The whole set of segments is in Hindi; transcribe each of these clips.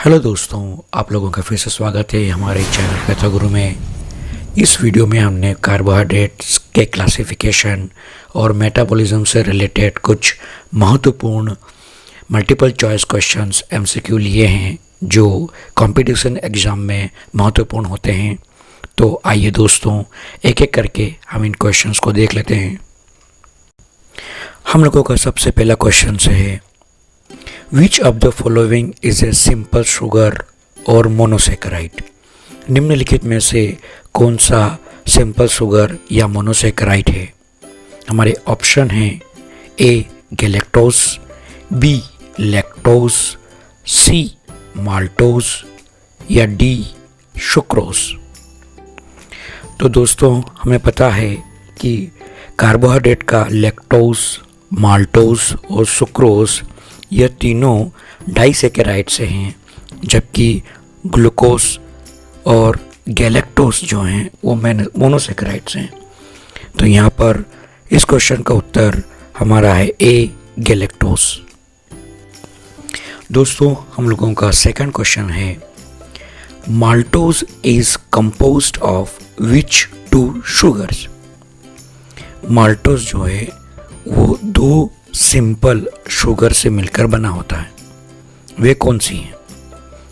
हेलो दोस्तों, आप लोगों का फिर से स्वागत है हमारे चैनल कथा गुरु में। इस वीडियो में हमने कार्बोहाइड्रेट्स के क्लासिफिकेशन और मेटाबॉलिज्म से रिलेटेड कुछ महत्वपूर्ण मल्टीपल चॉइस क्वेश्चंस एमसीक्यू लिए हैं जो कंपटीशन एग्ज़ाम में महत्वपूर्ण होते हैं। तो आइए दोस्तों, एक एक करके हम इन क्वेश्चंस को देख लेते हैं। हम लोगों का सबसे पहला क्वेश्चन है, Which of the following is a simple sugar or monosaccharide? निम्नलिखित में से कौन सा सिंपल शुगर या मोनोसेक्राइड है? हमारे ऑप्शन हैं ए गैलेक्टोज, बी लैक्टोज, सी माल्टोज या डी सुक्रोज। तो दोस्तों, हमें पता है कि कार्बोहाइड्रेट का लैक्टोज, माल्टोज और सुक्रोज यह तीनों डाइसेकेराइड से हैं, जबकि ग्लूकोज और गैलेक्टोज जो हैं वो मोनोसेकेराइड से हैं। तो यहाँ पर इस क्वेश्चन का उत्तर हमारा है ए गैलेक्टोज। दोस्तों, हम लोगों का सेकंड क्वेश्चन है, maltose is composed of which two sugars? Maltose जो है वो दो सिंपल शुगर से मिलकर बना होता है। वे कौन सी हैं?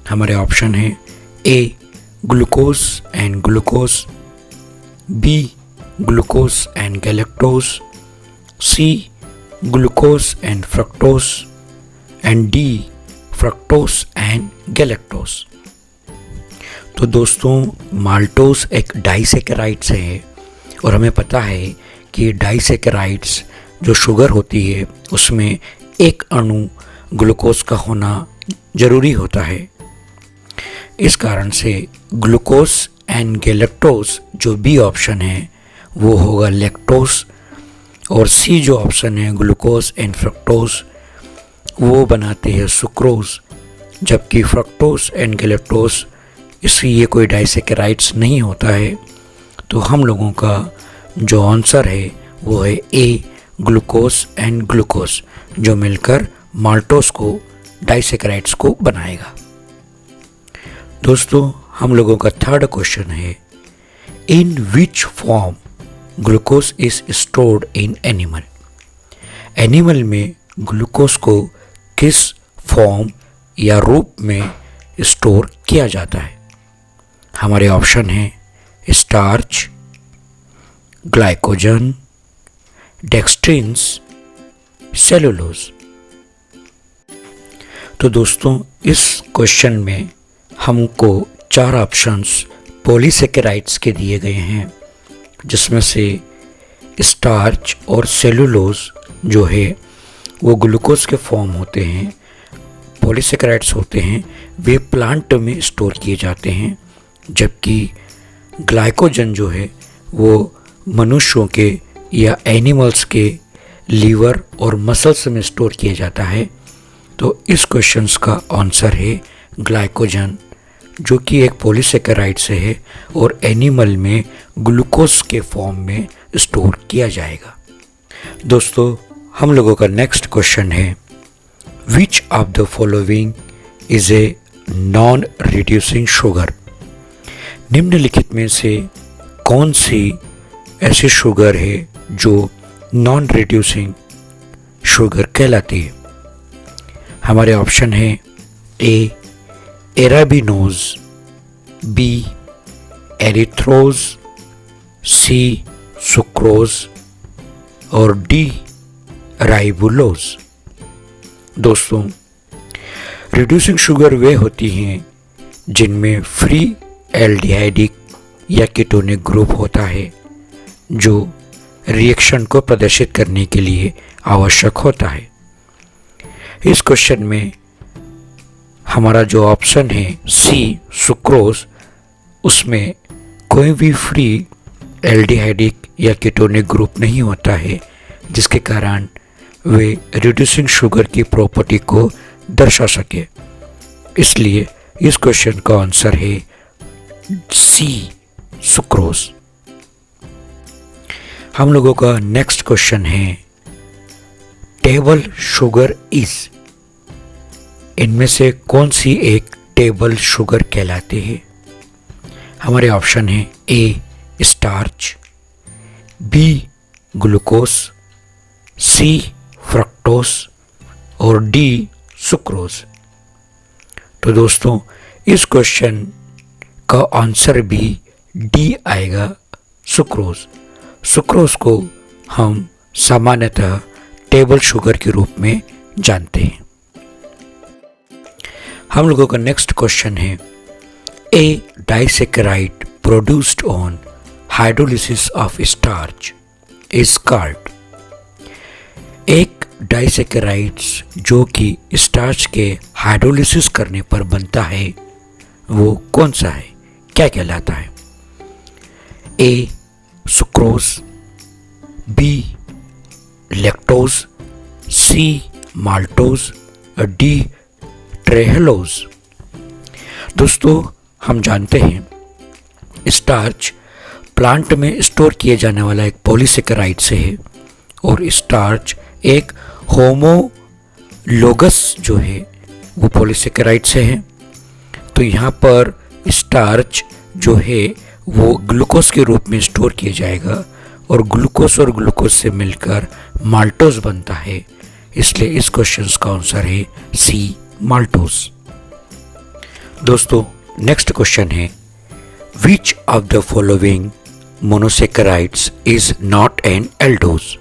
हमारे ऑप्शन है A glucose and glucose, B glucose and galactose, C glucose and fructose and D fructose and galactose. तो दोस्तों, माल्टोज एक डाइसेकेराइड्स है और हमें पता है कि डाइसेकेराइड्स जो शुगर होती है उसमें एक अणु ग्लूकोज का होना ज़रूरी होता है। इस कारण से ग्लूकोज एंड गैलेक्टोज जो बी ऑप्शन है वो होगा लैक्टोज, और सी जो ऑप्शन है ग्लूकोज एंड फ्रक्टोज वो बनाते हैं सुक्रोज, जबकि फ्रक्टोज एंड गैलेक्टोज इसकी ये कोई डाइसेकेराइड्स नहीं होता है। तो हम लोगों का जो आंसर है वो है ए ग्लूकोज एंड ग्लूकोज, जो मिलकर माल्टोज को डाइसेकेराइड्स को बनाएगा। दोस्तों, हम लोगों का थर्ड क्वेश्चन है, in which form glucose is stored in animal? Animal में ग्लूकोज को किस फॉर्म या रूप में स्टोर किया जाता है? हमारे ऑप्शन हैं स्टार्च, ग्लाइकोजन, डेक्सट्रिन्स, सेलुलोज। तो दोस्तों, इस क्वेश्चन में हमको चार ऑप्शंस पॉलीसेकेराइड्स के दिए गए हैं, जिसमें से स्टार्च और सेलुलोज जो है वो ग्लूकोज के फॉर्म होते हैं, पॉलीसेकेराइड्स होते हैं, वे प्लांट में स्टोर किए जाते हैं, जबकि ग्लाइकोजन जो है वो मनुष्यों के या एनिमल्स के लीवर और मसल्स में स्टोर किया जाता है। तो इस क्वेश्चंस का आंसर है ग्लाइकोजन, जो कि एक पॉलीसेकेराइड से है और एनिमल में ग्लूकोज के फॉर्म में स्टोर किया जाएगा। दोस्तों, हम लोगों का नेक्स्ट क्वेश्चन है, which of the following is a non reducing sugar? निम्नलिखित में से कौन सी ऐसी शुगर है जो नॉन रिड्यूसिंग शुगर कहलाती है? हमारे ऑप्शन है ए एराबिनोज, बी एरिथ्रोज, सी सुक्रोज और डी राइबुलोज। दोस्तों, रिड्यूसिंग शुगर वे होती हैं जिनमें फ्री एल्डिहाइडिक या कीटोनिक ग्रुप होता है, जो रिएक्शन को प्रदर्शित करने के लिए आवश्यक होता है। इस क्वेश्चन में हमारा जो ऑप्शन है सी सुक्रोज, उसमें कोई भी फ्री एल्डिहाइडिक या कीटोनिक ग्रुप नहीं होता है, जिसके कारण वे रिड्यूसिंग शुगर की प्रॉपर्टी को दर्शा सके। इसलिए इस क्वेश्चन का आंसर है सी सुक्रोज। हम लोगों का नेक्स्ट क्वेश्चन है, टेबल शुगर इज, इनमें से कौन सी एक टेबल शुगर कहलाते हैं? हमारे ऑप्शन है ए स्टार्च, बी ग्लूकोज, सी फ्रक्टोज और डी सुक्रोज। तो दोस्तों इस क्वेश्चन का आंसर भी डी आएगा, सुक्रोज। सुक्रोज को हम सामान्यतः टेबल शुगर के रूप में जानते हैं। हम लोगों का नेक्स्ट क्वेश्चन है, a disaccharide produced on hydrolysis of starch is called. एक डाइसेकेराइड्स जो कि स्टार्च के हाइड्रोलिसिस करने पर बनता है वो कौन सा है, क्या कहलाता है? ए सुक्रोज, बी लैक्टोज, सी माल्टोज और डी ट्रेहेलोज। दोस्तों हम जानते हैं स्टार्च प्लांट में स्टोर किए जाने वाला एक पॉलीसेकेराइड से है और स्टार्च एक होमोलोगस जो है वो पॉलीसेकेराइड से है। तो यहाँ पर स्टार्च जो है वो ग्लूकोज के रूप में स्टोर किया जाएगा और ग्लूकोज से मिलकर माल्टोज बनता है, इसलिए इस क्वेश्चन का आंसर है सी माल्टोज। दोस्तों नेक्स्ट क्वेश्चन है, which of the following monosaccharides is not an aldose.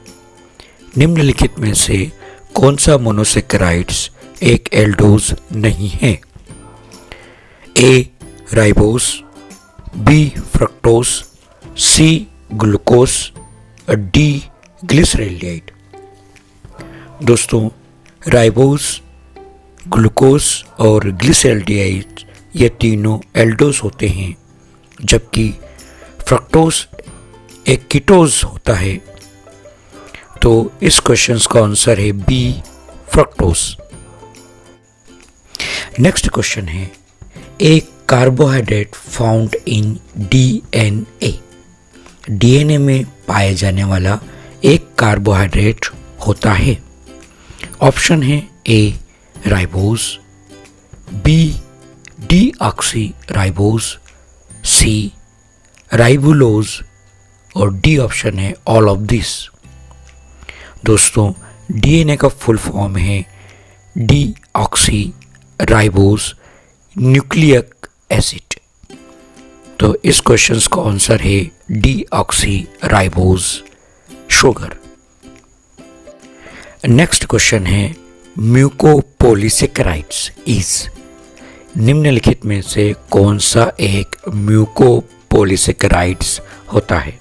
निम्नलिखित में से कौन सा मोनोसेकेराइड्स एक एल्डोज नहीं है? A ribose, B fructose, C glucose, D glyceraldehyde. दोस्तों राइबोज, ग्लूकोज और ग्लिसरेल्डिहाइड ये तीनों एल्डोज होते हैं, जबकि फ्रक्टोज एक कीटोज होता है। तो इस क्वेश्चन का आंसर है बी फ्रक्टोज। नेक्स्ट क्वेश्चन है, एक carbohydrate found in DNA. DNA में पाए जाने वाला एक कार्बोहाइड्रेट होता है। ऑप्शन है A ribose, B deoxy ribose, C ribulose और डी ऑप्शन है ऑल ऑफ दिस। दोस्तों डीएनए का फुल फॉर्म है डीऑक्सी राइबोज न्यूक्लिक एसिड। तो इस क्वेश्चन का आंसर है deoxy ribose sugar. Next question है, म्यूकोपॉलीसेकेराइड्स इज। निम्नलिखित में से कौन सा एक म्यूकोपॉलीसेकेराइड्स होता है?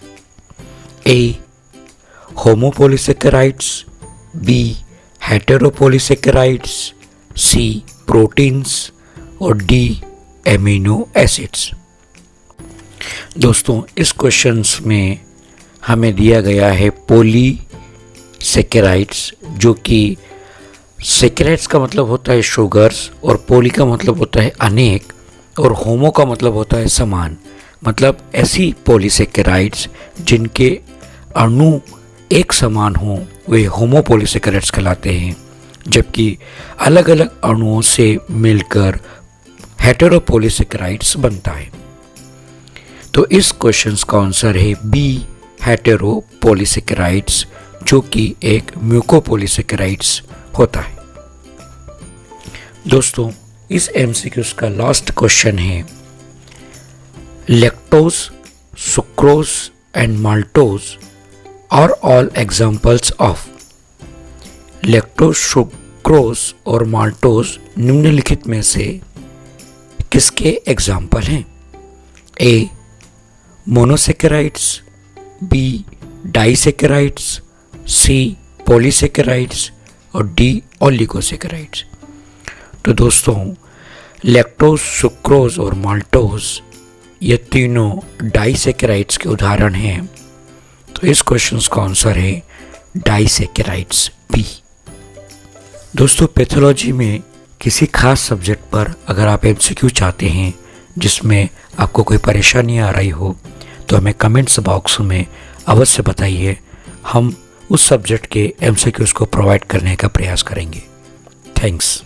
ए होमोपॉलीसेकेराइड्स, बी हेटेरोपॉलीसेकेराइड्स, सी प्रोटीन्स और डी एमिनो एसिड्स। दोस्तों इस क्वेश्चंस में हमें दिया गया है पॉलीसेकेराइड्स, जो कि सेकेराइड्स का मतलब होता है शुगर्स और पॉली का मतलब होता है अनेक और होमो का मतलब होता है समान। मतलब ऐसी पॉलीसेकेराइड्स जिनके अणु एक समान हों वे होमोपॉलीसेकेराइड्स कहलाते हैं, जबकि अलग अलग अणुओं से मिलकर हेटेरोपॉलीसेकेराइड्स बनता है। तो इस क्वेश्चन का आंसर है बी हेटेरोपॉलीसेकेराइड्स, जो कि एक म्यूकोपॉलीसेकेराइड्स होता है। दोस्तों इस एमसीक्यूज का लास्ट क्वेश्चन है, lactose, sucrose and maltose are all examples of. Lactose, sucrose और माल्टोज निम्नलिखित में से किसके एग्जाम्पल हैं? A monosaccharides, B disaccharides, C polysaccharides और डी ओलिगोसेकेराइड्स। तो दोस्तों लैक्टोज, सुक्रोज और माल्टोज ये तीनों डाइसेकेराइड्स के उदाहरण हैं। तो इस क्वेश्चन का आंसर है डाइसेकेराइड्स बी। दोस्तों पैथोलॉजी में किसी खास सब्जेक्ट पर अगर आप एमसीक्यू चाहते हैं जिसमें आपको कोई परेशानी आ रही हो तो हमें कमेंट्स बॉक्स में अवश्य बताइए। हम उस सब्जेक्ट के एमसीक्यूज़ को प्रोवाइड करने का प्रयास करेंगे। थैंक्स।